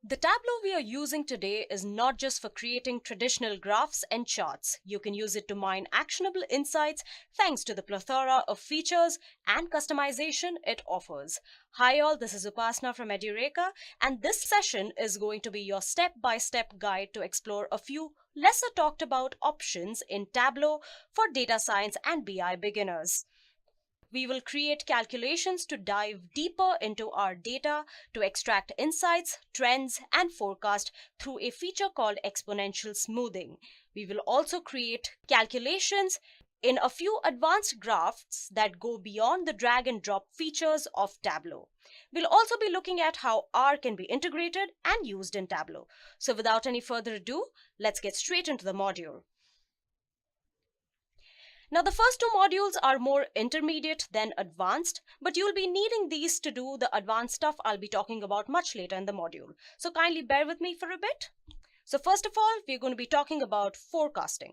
The Tableau we are using today is not just for creating traditional graphs and charts. You can use it to mine actionable insights thanks to the plethora of features and customization it offers. Hi all, this is Upasna from Edureka, and this session is going to be your step-by-step guide to explore a few lesser talked about options in Tableau for data science and BI beginners. We will create calculations to dive deeper into our data to extract insights, trends, and forecast through a feature called exponential smoothing. We will also create calculations in a few advanced graphs that go beyond the drag and drop features of Tableau. We'll also be looking at how R can be integrated and used in Tableau. So without any further ado, let's get straight into the module. Now the first two modules are more intermediate than advanced, but you'll be needing these to do the advanced stuff I'll be talking about much later in the module. So kindly bear with me for a bit. So first of all, we're going to be talking about forecasting.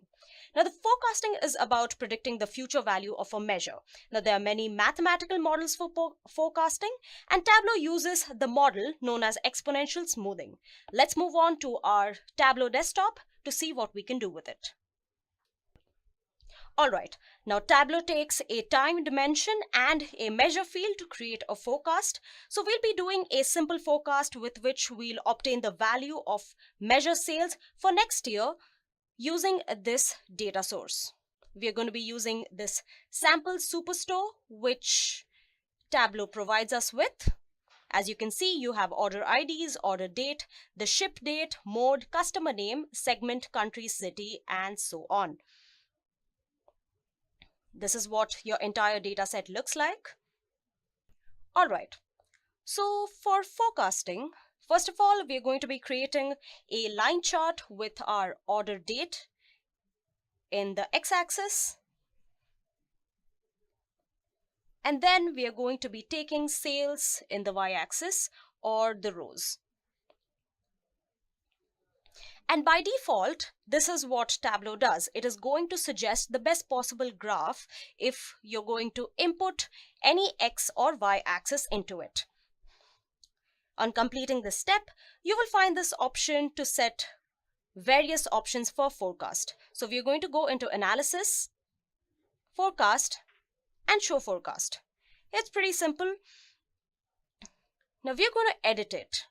Now the forecasting is about predicting the future value of a measure. Now there are many mathematical models for forecasting, and Tableau uses the model known as exponential smoothing. Let's move on to our Tableau desktop to see what we can do with it. Alright, now Tableau takes a time dimension and a measure field to create a forecast. So we'll be doing a simple forecast with which we'll obtain the value of measure sales for next year using this data source. We are going to be using this sample superstore which Tableau provides us with. As you can see, you have order IDs, order date, the ship date, mode, customer name, segment, country, city, and so on. This is what your entire data set looks like. All right, so for forecasting, first of all, we are going to be creating a line chart with our order date in the x-axis. And then we are going to be taking sales in the y-axis or the rows. And by default, this is what Tableau does. It is going to suggest the best possible graph if you're going to input any x or y axis into it. On completing this step, you will find this option to set various options for forecast. So we are going to go into Analysis, Forecast, and Show Forecast. It's pretty simple. Now we are going to edit it.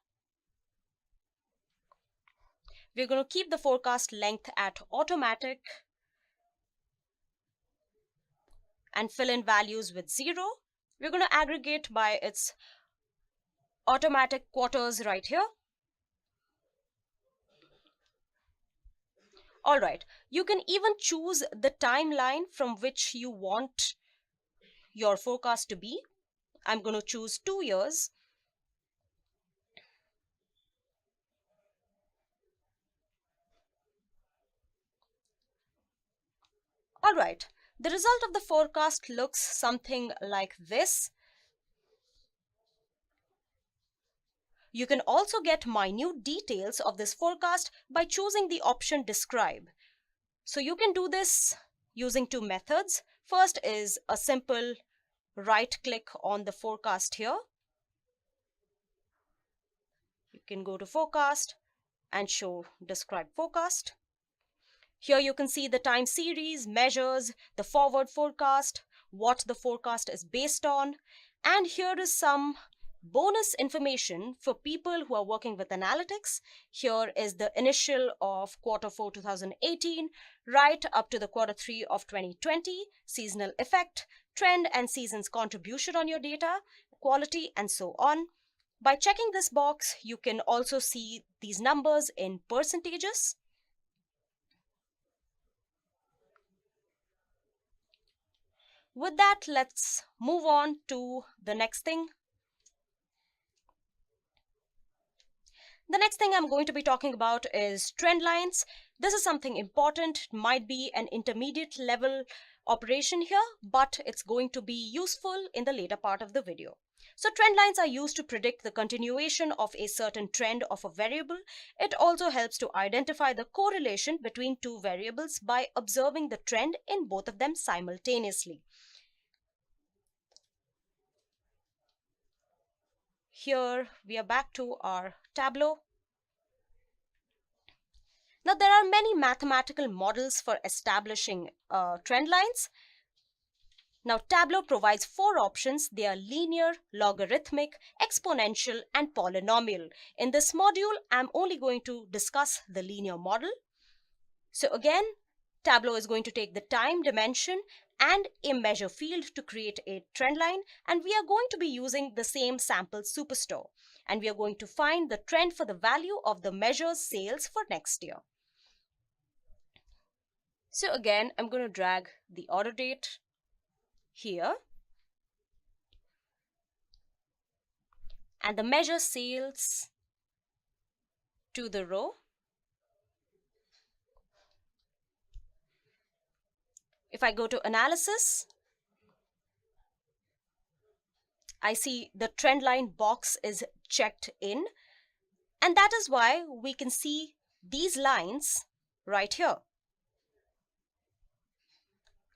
We're going to keep the forecast length at automatic and fill in values with 0. We're going to aggregate by its automatic quarters right here. All right, you can even choose the timeline from which you want your forecast to be. I'm going to choose 2 years. All right, the result of the forecast looks something like this. You can also get minute details of this forecast by choosing the option Describe. So you can do this using two methods. First is a simple right click on the forecast here. You can go to Forecast and show Describe Forecast. Here you can see the time series, measures, the forward forecast, what the forecast is based on, and here is some bonus information for people who are working with analytics. Here is the initial of Q4 2018 right up to the Q3 of 2020, seasonal effect, trend and season's contribution on your data, quality, and so on. By checking this box, you can also see these numbers in percentages. With that, let's move on to the next thing. The next thing I'm going to be talking about is trend lines. This is something important. It might be an intermediate level operation here, but it's going to be useful in the later part of the video. So trend lines are used to predict the continuation of a certain trend of a variable. It also helps to identify the correlation between two variables by observing the trend in both of them simultaneously. Here we are back to our Tableau. Now, there are many mathematical models for establishing trend lines. Now, Tableau provides 4 options. They are linear, logarithmic, exponential, and polynomial. In this module, I'm only going to discuss the linear model. So again, Tableau is going to take the time dimension and a measure field to create a trend line, and we are going to be using the same sample superstore, and we are going to find the trend for the value of the measure's sales for next year. So again, I'm going to drag the order date here and the measure sales to the row. If I go to analysis, I see the trend line box is checked in, and that is why we can see these lines right here.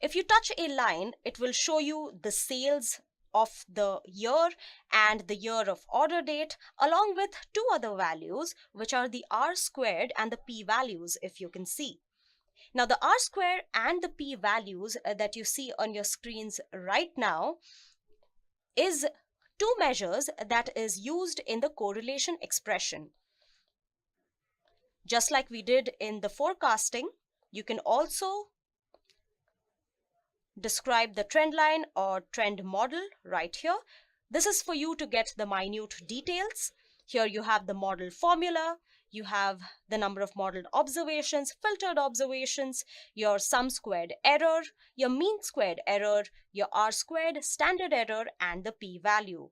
If you touch a line, it will show you the sales of the year and the year of order date, along with 2 other values, which are the R² and the P values, if you can see. Now, the R² and the P values that you see on your screens right now is 2 measures that is used in the correlation expression. Just like we did in the forecasting, you can also describe the trend line or trend model right here. This is for you to get the minute details. Here you have the model formula, you have the number of modeled observations, filtered observations, your sum squared error, your mean squared error, your R² standard error, and the P value.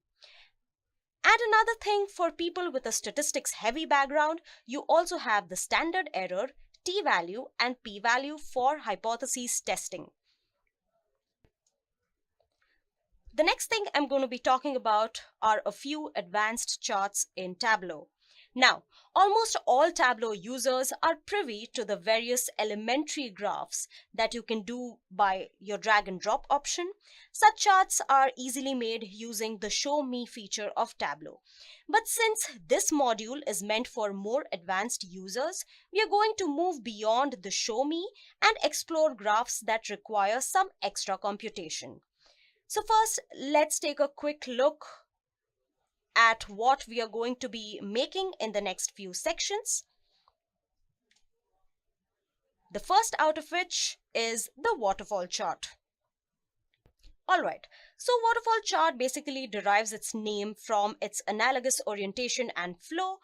And another thing, for people with a statistics heavy background, you also have the standard error, T value, and P value for hypothesis testing. The next thing I'm going to be talking about are a few advanced charts in Tableau. Now, almost all Tableau users are privy to the various elementary graphs that you can do by your drag and drop option. Such charts are easily made using the Show Me feature of Tableau. But since this module is meant for more advanced users, we are going to move beyond the Show Me and explore graphs that require some extra computation. So first, let's take a quick look at what we are going to be making in the next few sections. The first out of which is the waterfall chart. Alright, so waterfall chart basically derives its name from its analogous orientation and flow,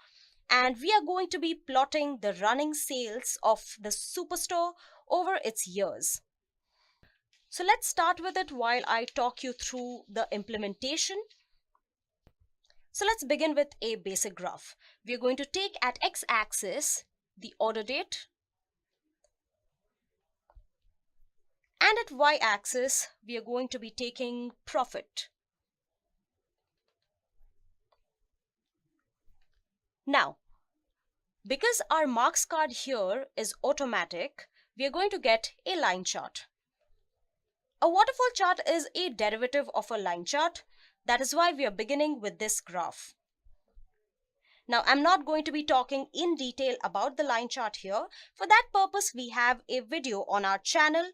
and we are going to be plotting the running sales of the superstore over its years. So let's start with it while I talk you through the implementation. So let's begin with a basic graph. We are going to take at x-axis the order date, and at y-axis we are going to be taking profit. Now, because our marks card here is automatic, we are going to get a line chart. A waterfall chart is a derivative of a line chart. That is why we are beginning with this graph. Now, I'm not going to be talking in detail about the line chart here. For that purpose, we have a video on our channel.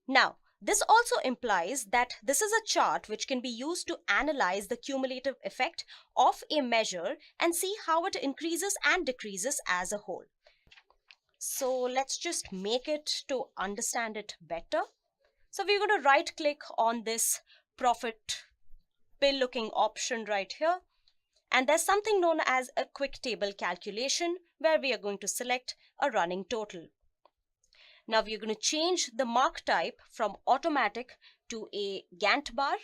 Now, this also implies that this is a chart which can be used to analyze the cumulative effect of a measure and see how it increases and decreases as a whole. So let's just make it to understand it better. So we're going to right click on this profit pill looking option right here. And there's something known as a quick table calculation where we are going to select a running total. Now we're going to change the mark type from automatic to a Gantt bar.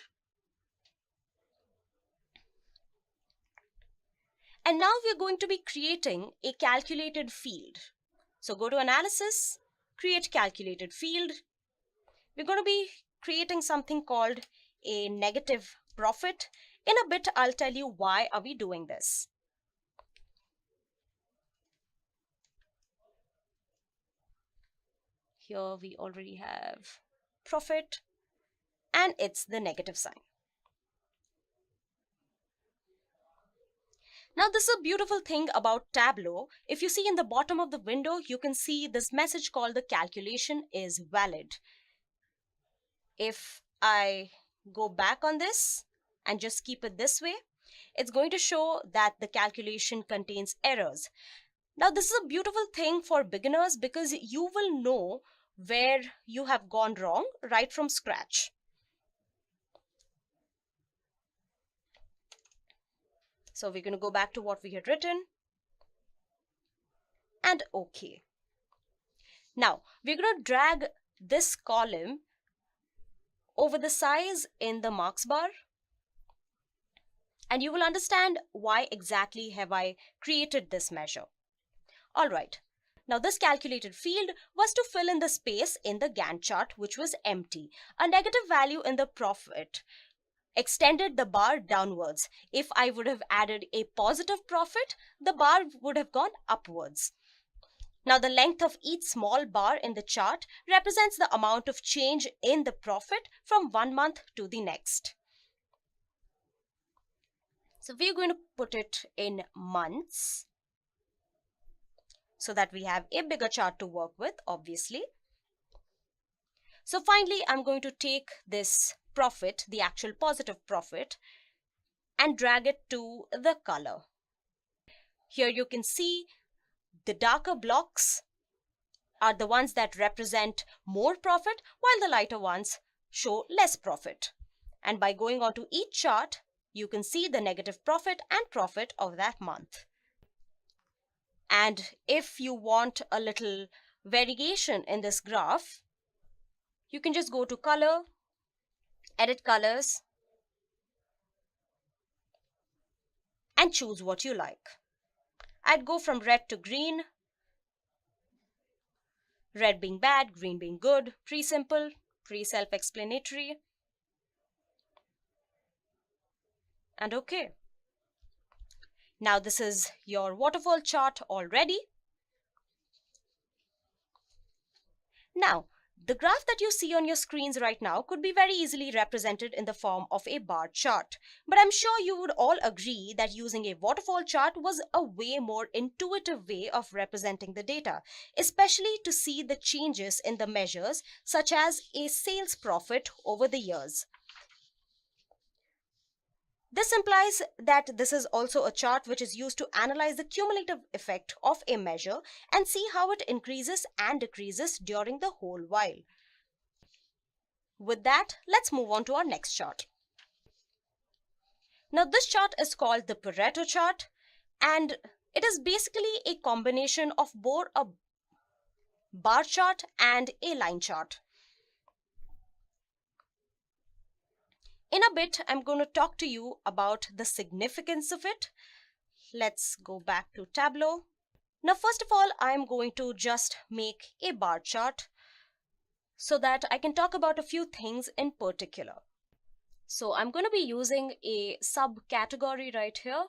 And now we're going to be creating a calculated field. So go to analysis, create calculated field. We're going to be creating something called a negative profit. In a bit, I'll tell you why are we doing this. Here we already have profit and it's the negative sign. Now, this is a beautiful thing about Tableau. If you see in the bottom of the window, you can see this message called the calculation is valid. If I go back on this and just keep it this way, it's going to show that the calculation contains errors. Now, this is a beautiful thing for beginners because you will know where you have gone wrong right from scratch. So we're going to go back to what we had written and OK. Now, we're going to drag this column over the size in the marks bar, and you will understand why exactly have I created this measure. All right. Now, this calculated field was to fill in the space in the Gantt chart, which was empty. A negative value in the profit extended the bar downwards. If I would have added a positive profit, the bar would have gone upwards. Now, the length of each small bar in the chart represents the amount of change in the profit from one month to the next. So we're going to put it in months so that we have a bigger chart to work with, obviously. So finally, I'm going to take this profit, the actual positive profit, and drag it to the color. Here you can see the darker blocks are the ones that represent more profit, while the lighter ones show less profit. And by going on to each chart, you can see the negative profit and profit of that month. And if you want a little variation in this graph, you can just go to color, edit colors, and choose what you like. I'd go from red to green, red being bad, green being good, pre-simple, pre-self-explanatory, and OK. Now this is your waterfall chart already. Now, the graph that you see on your screens right now could be very easily represented in the form of a bar chart. But I'm sure you would all agree that using a waterfall chart was a way more intuitive way of representing the data, especially to see the changes in the measures such as a sales profit over the years. This implies that this is also a chart which is used to analyze the cumulative effect of a measure and see how it increases and decreases during the whole while. With that, let's move on to our next chart. Now, this chart is called the Pareto chart, and it is basically a combination of both a bar chart and a line chart. In a bit, I'm going to talk to you about the significance of it. Let's go back to Tableau. Now, first of all, I'm going to just make a bar chart so that I can talk about a few things in particular. So I'm going to be using a subcategory right here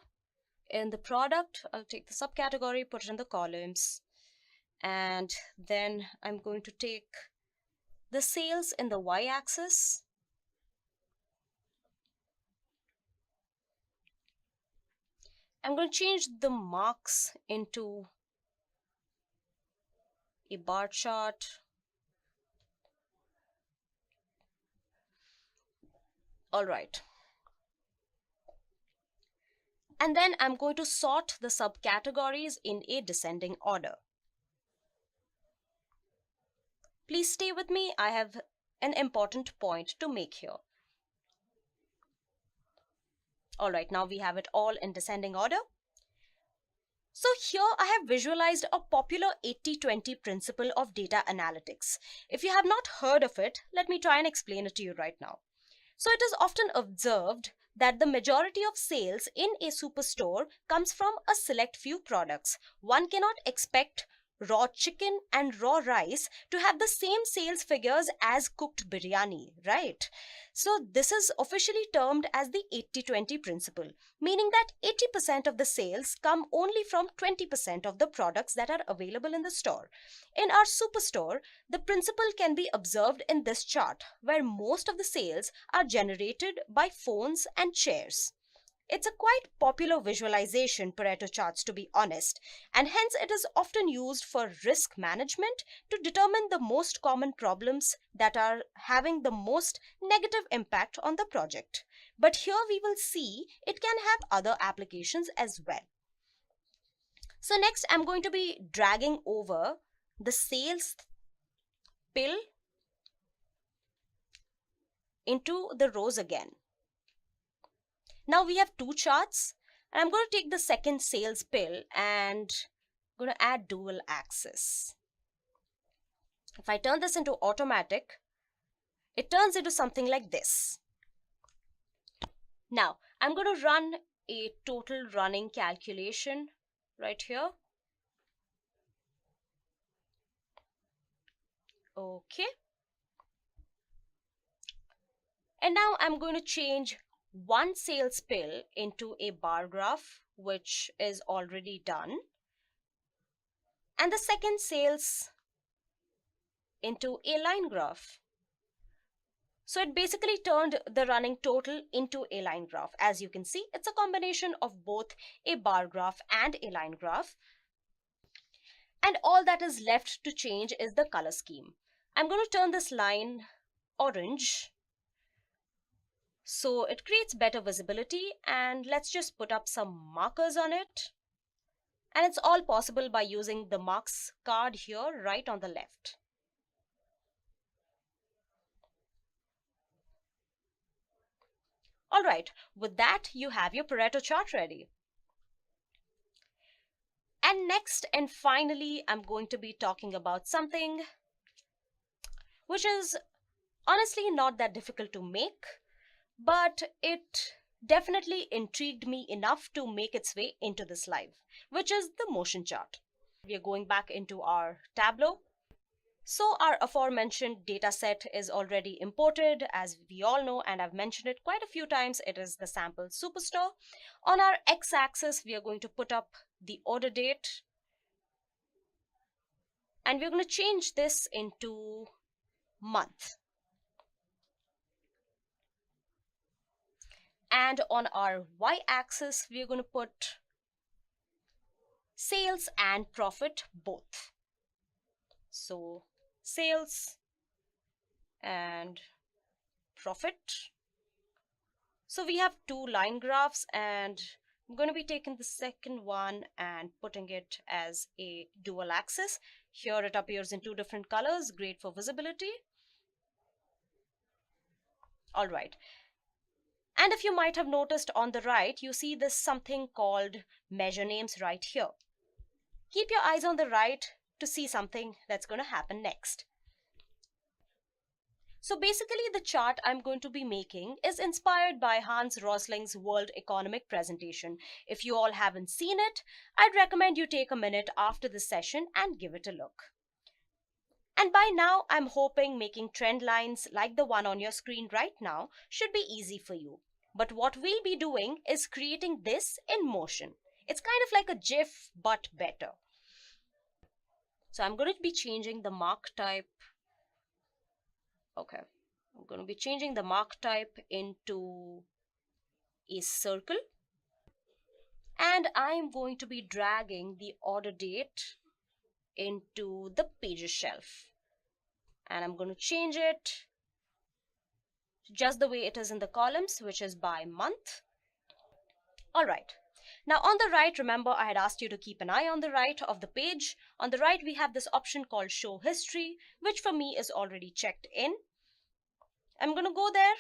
in the product. I'll take the subcategory, put it in the columns, and then I'm going to take the sales in the y-axis. I'm going to change the marks into a bar chart. All right. And then I'm going to sort the subcategories in a descending order. Please stay with me. I have an important point to make here. All right, now we have it all in descending order. So here I have visualized a popular 80-20 principle of data analytics. If you have not heard of it, let me try and explain it to you right now. So it is often observed that the majority of sales in a superstore comes from a select few products. One cannot expect raw chicken and raw rice to have the same sales figures as cooked biryani, right? So this is officially termed as the 80-20 principle, meaning that 80% of the sales come only from 20% of the products that are available in the store. In our superstore, the principle can be observed in this chart, where most of the sales are generated by phones and chairs. It's a quite popular visualization, Pareto charts, to be honest, and hence it is often used for risk management to determine the most common problems that are having the most negative impact on the project. But here we will see it can have other applications as well. So next I'm going to be dragging over the sales pill into the rows again. Now we have two charts, and I'm going to take the second sales pill and I'm going to add dual axis. If I turn this into automatic, it turns into something like this. Now I'm going to run a total running calculation right here. Okay. And now I'm going to change one sales pill into a bar graph, which is already done, and the second sales into a line graph. So it basically turned the running total into a line graph. As you can see, it's a combination of both a bar graph and a line graph. And all that is left to change is the color scheme. I'm going to turn this line orange so it creates better visibility, and let's just put up some markers on it. And it's all possible by using the marks card here right on the left. Alright, with that you have your Pareto chart ready. And next and finally, I'm going to be talking about something which is honestly not that difficult to make, but it definitely intrigued me enough to make its way into this live, which is the motion chart. We are going back into our Tableau. So our aforementioned data set is already imported, as we all know, and I've mentioned it quite a few times. It is the sample superstore. On our x-axis, we are going to put up the order date, and we're going to change this into month. And on our y-axis, we're going to put sales and profit both. So sales and profit. So we have two line graphs, and I'm going to be taking the second one and putting it as a dual axis. Here it appears in two different colors, great for visibility. All right. And if you might have noticed on the right, you see this something called measure names right here. Keep your eyes on the right to see something that's going to happen next. So basically the chart I'm going to be making is inspired by Hans Rosling's World Economic presentation. If you all haven't seen it, I'd recommend you take a minute after this session and give it a look. And by now, I'm hoping making trend lines like the one on your screen right now should be easy for you. But what we'll be doing is creating this in motion. It's kind of like a GIF, but better. So I'm going to be changing the mark type. Okay, I'm going to be changing the mark type into a circle. And I'm going to be dragging the order date into the pages shelf. And I'm going to change it just the way it is in the columns, which is by month. All right. Now on the right, remember I had asked you to keep an eye on the right of the page. On the right, we have this option called Show History, which for me is already checked in. I'm going to go there,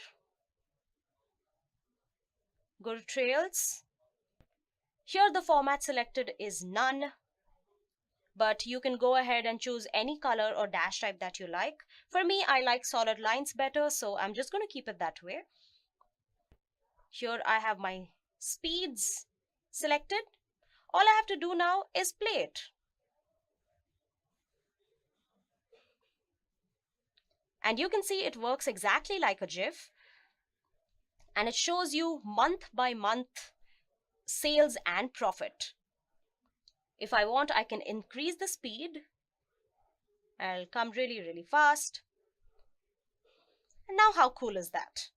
go to Trails. Here the format selected is none, but you can go ahead and choose any color or dash type that you like. For me, I like solid lines better, so I'm just going to keep it that way. Here I have my speeds selected. All I have to do now is play it. And you can see it works exactly like a GIF. And it shows you month by month sales and profit. If I want, I can increase the speed. I'll come really, really fast. And now how cool is that?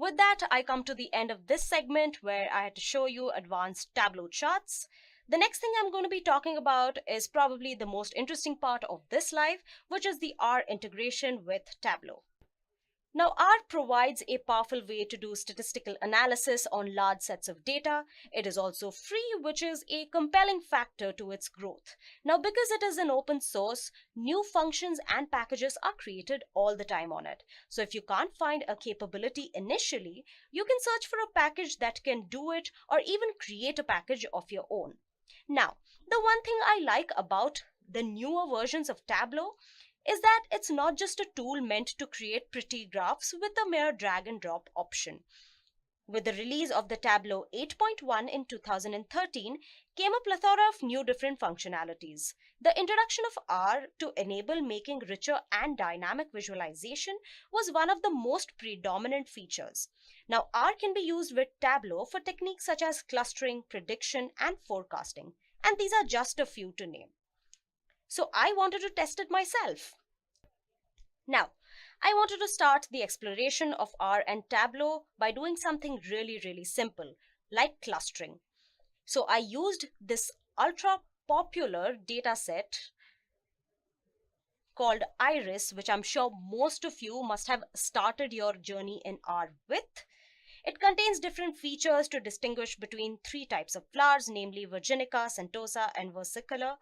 With that, I come to the end of this segment where I had to show you advanced Tableau charts. The next thing I'm going to be talking about is probably the most interesting part of this live, which is the R integration with Tableau. Now, R provides a powerful way to do statistical analysis on large sets of data. It is also free, which is a compelling factor to its growth. Now, because it is an open source, new functions and packages are created all the time on it. So if you can't find a capability initially, you can search for a package that can do it or even create a package of your own. Now, the one thing I like about the newer versions of Tableau is that it's not just a tool meant to create pretty graphs with a mere drag and drop option. With the release of the Tableau 8.1 in 2013 came a plethora of new different functionalities. The introduction of R to enable making richer and dynamic visualization was one of the most predominant features. Now, R can be used with Tableau for techniques such as clustering, prediction, and forecasting. And these are just a few to name. So I wanted to test it myself. Now, I wanted to start the exploration of R and Tableau by doing something really simple, like clustering. So I used this ultra popular data set called Iris, which I'm sure most of you must have started your journey in R with. It contains different features to distinguish between three types of flowers, namely Virginica, Centosa, and versicolor.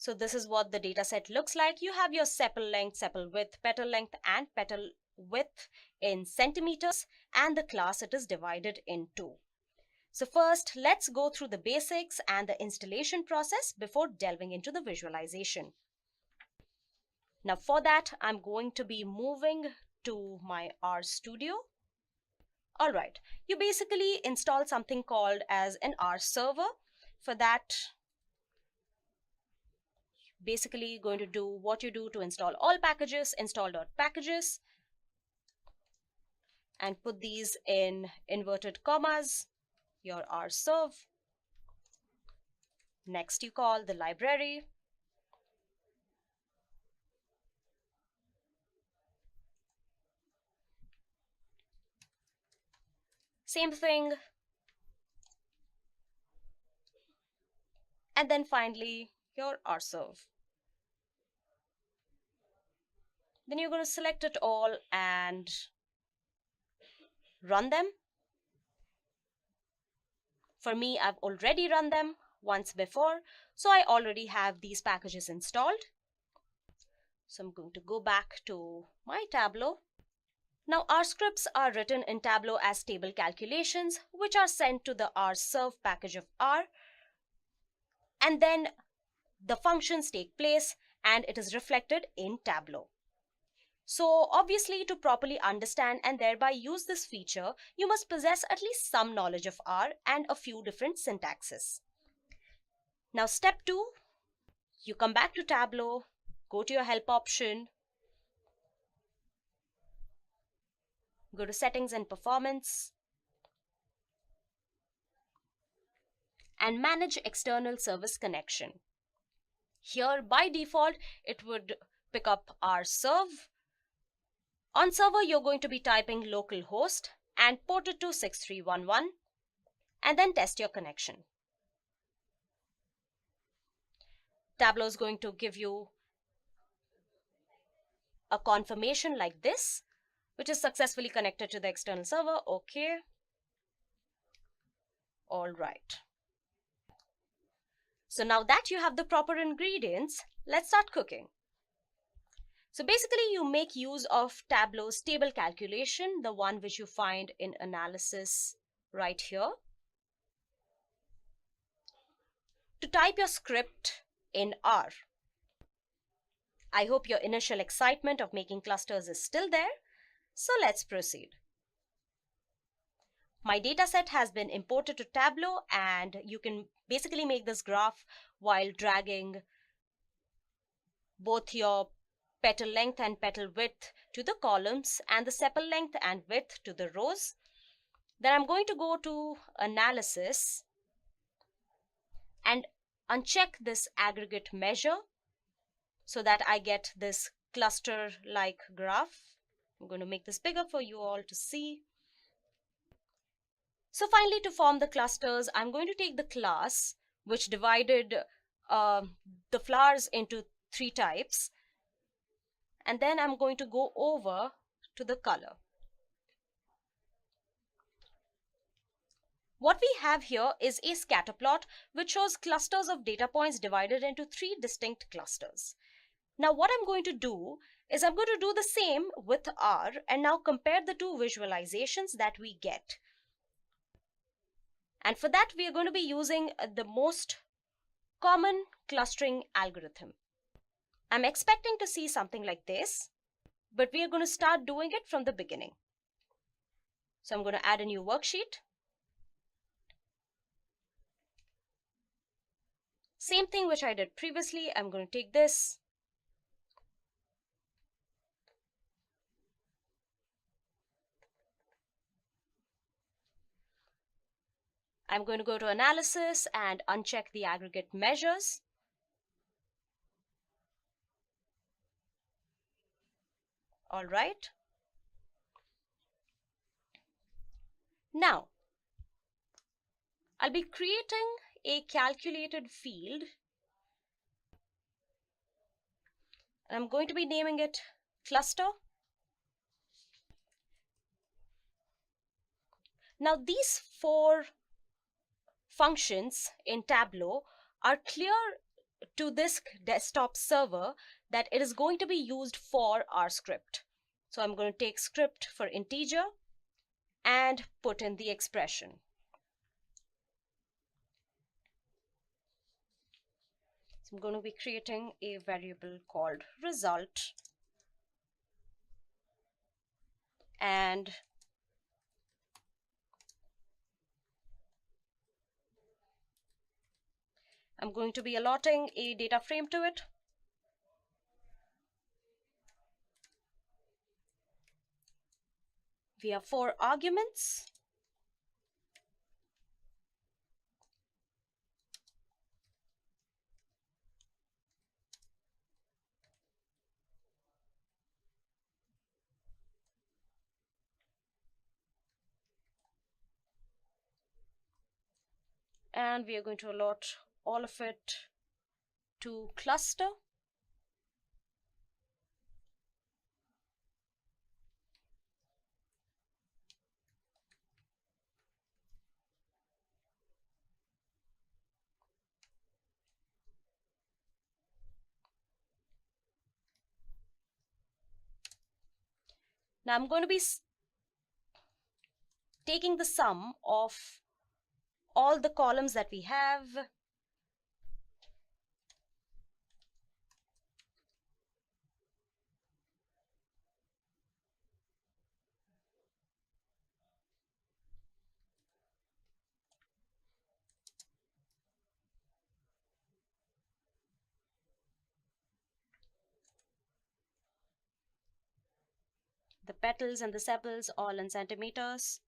So this is what the dataset looks like. You have your sepal length, sepal width, petal length, and petal width in centimeters, and the class it is divided into. So first, let's go through the basics and the installation process before delving into the visualization. Now for that, I'm going to be moving to my R Studio. All right, you basically install something called as an R server. For that, basically going to do what you do to install all packages, install.packages, and put these in inverted commas, your R serve. Next, you call the library. Same thing. And then finally, your R serve. Then you're going to select it all and run them. For me, I've already run them once before, so I already have these packages installed. So I'm going to go back to my Tableau. Now, R scripts are written in Tableau as table calculations, which are sent to the R serve package of R. And then the functions take place and it is reflected in Tableau. So obviously, to properly understand and thereby use this feature, you must possess at least some knowledge of R and a few different syntaxes. Now step 2, you come back to Tableau, go to your help option, go to settings and performance, and manage external service connection. Here by default, it would pick up R serve. On server, you're going to be typing localhost and port it to 6311 and then test your connection. Tableau is going to give you a confirmation like this, which is successfully connected to the external server. Okay. All right. So now that you have the proper ingredients, let's start cooking. So basically, you make use of Tableau's table calculation, the one which you find in analysis right here, to type your script in R. I hope your initial excitement of making clusters is still there. So let's proceed. My dataset has been imported to Tableau, and you can basically make this graph while dragging both your petal length and petal width to the columns and the sepal length and width to the rows. Then I'm going to go to analysis and uncheck this aggregate measure so that I get this cluster-like graph. I'm going to make this bigger for you all to see. So finally, to form the clusters, I'm going to take the class which divided the flowers into 3 types, and then I'm going to go over to the color. What we have here is a scatter plot which shows clusters of data points divided into 3 distinct clusters. Now what I'm going to do is I'm going to do the same with R and now compare the 2 visualizations that we get. And for that we are going to be using the most common clustering algorithm. I'm expecting to see something like this, but we are going to start doing it from the beginning. So I'm going to add a new worksheet. Same thing which I did previously. I'm going to take this. I'm going to go to analysis and uncheck the aggregate measures. All right. Now, I'll be creating a calculated field. And I'm going to be naming it cluster. Now, these 4 functions in Tableau are clear to this desktop server that it is going to be used for our script. So I'm going to take script for integer and put in the expression. So I'm going to be creating a variable called result, and I'm going to be allotting a data frame to it. We have 4 arguments. And we are going to allot all of it to cluster. Now I'm going to be taking the sum of all the columns that we have. The petals and the sepals all in centimeters.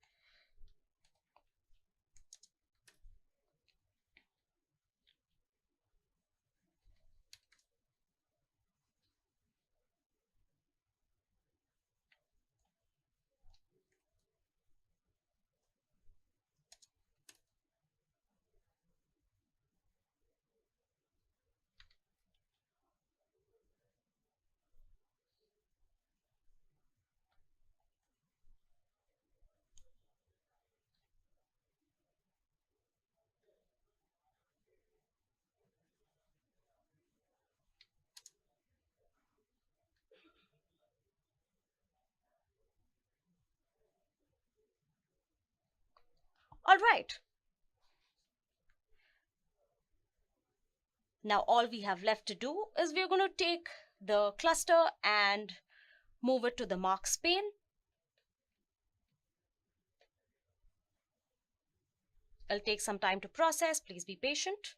All right. Now all we have left to do is we're going to take the cluster and move it to the marks pane. It'll take some time to process. Please be patient.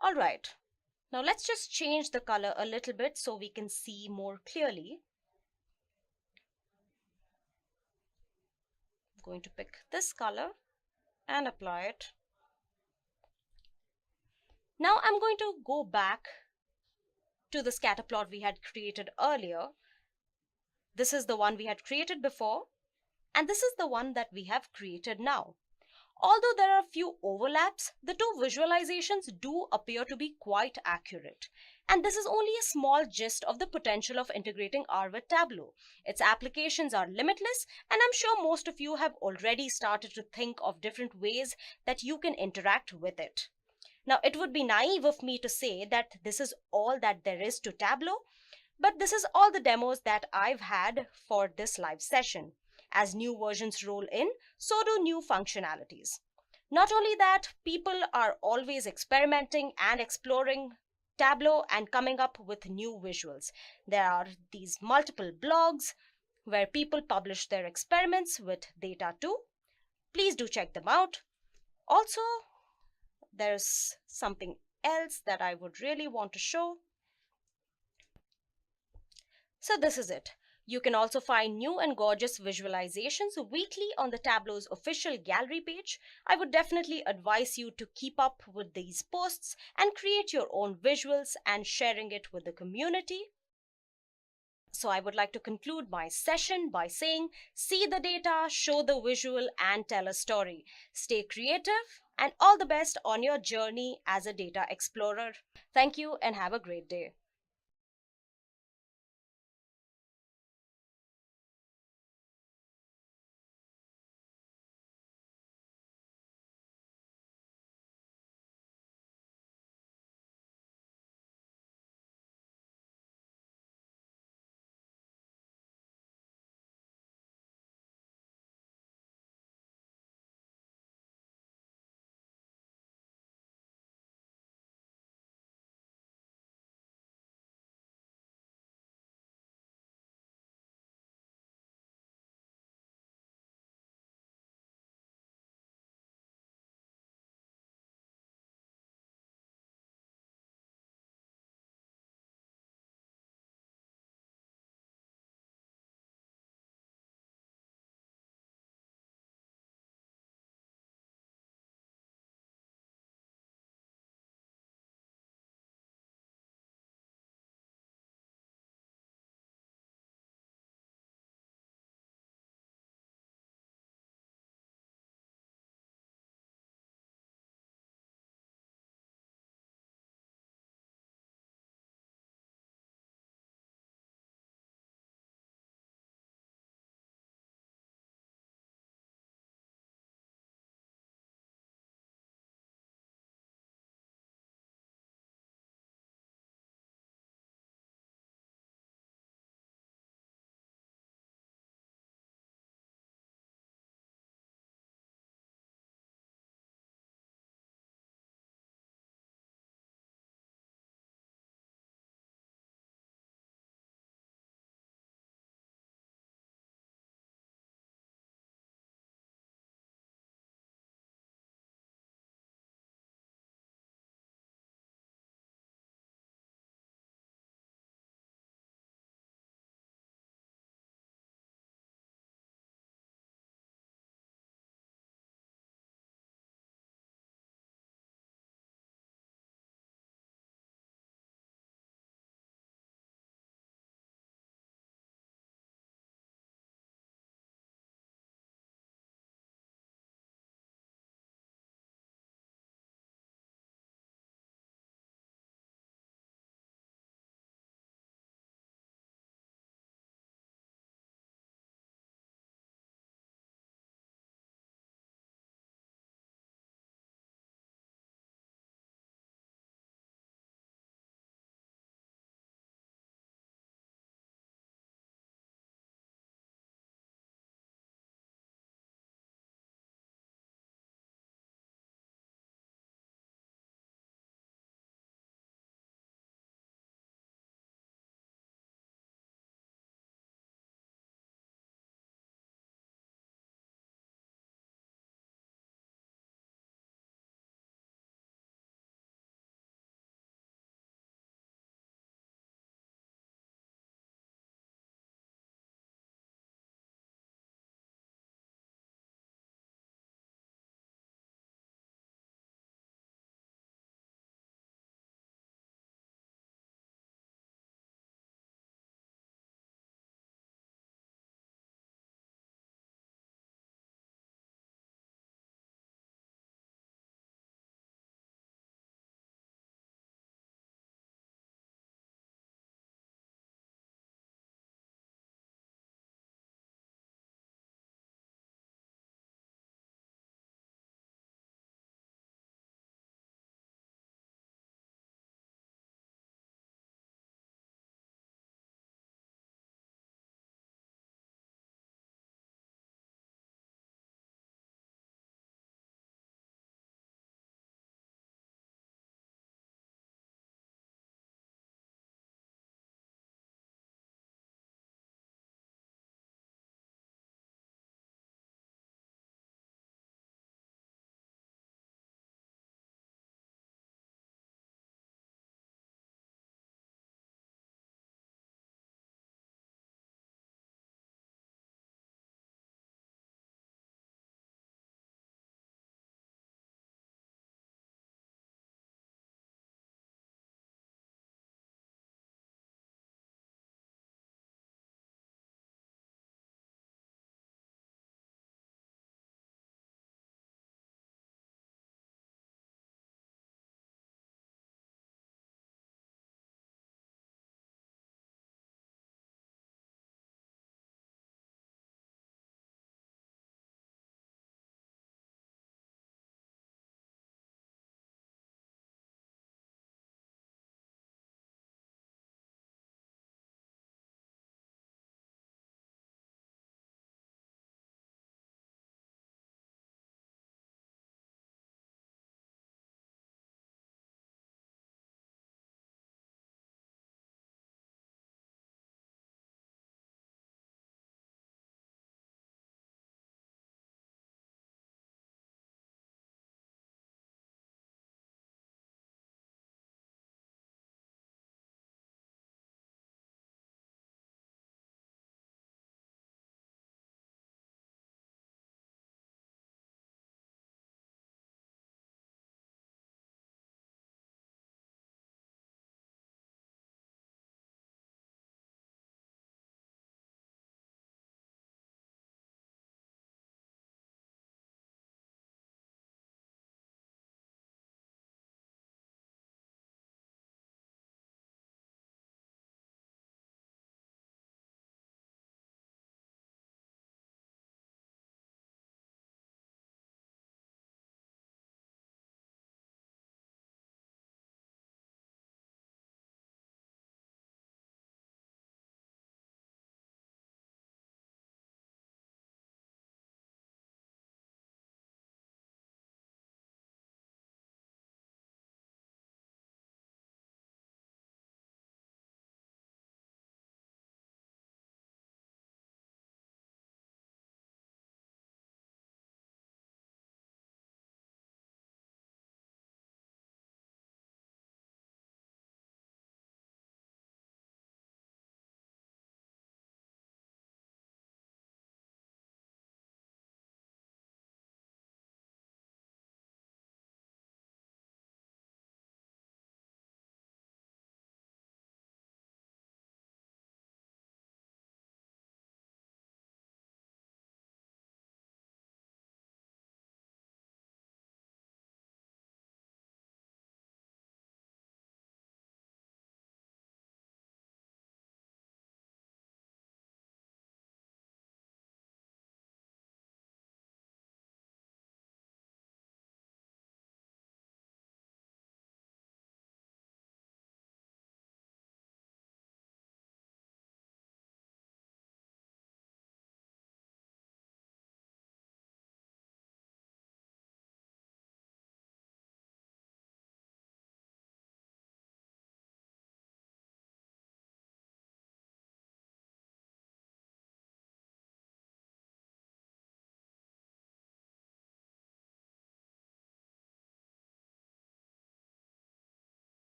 All right. Now let's just change the color a little bit so we can see more clearly. I'm going to pick this color and apply it. Now I'm going to go back to the scatter plot we had created earlier, This is the one we had created before, and this is the one that we have created now. Although there are a few overlaps, the two visualizations do appear to be quite accurate. And this is only a small gist of the potential of integrating R with Tableau. Its applications are limitless, and I'm sure most of you have already started to think of different ways that you can interact with it. Now, it would be naive of me to say that this is all that there is to Tableau, but this is all the demos that I've had for this live session. As new versions roll in, so do new functionalities. Not only that, people are always experimenting and exploring Tableau and coming up with new visuals. There are these multiple blogs where people publish their experiments with data too. Please do check them out. Also, there's something else that I would really want to show. So this is it. You can also find new and gorgeous visualizations weekly on the Tableau's official gallery page. I would definitely advise you to keep up with these posts and create your own visuals and sharing it with the community. So I would like to conclude my session by saying, see the data, show the visual, and tell a story. Stay creative and all the best on your journey as a data explorer. Thank you and have a great day.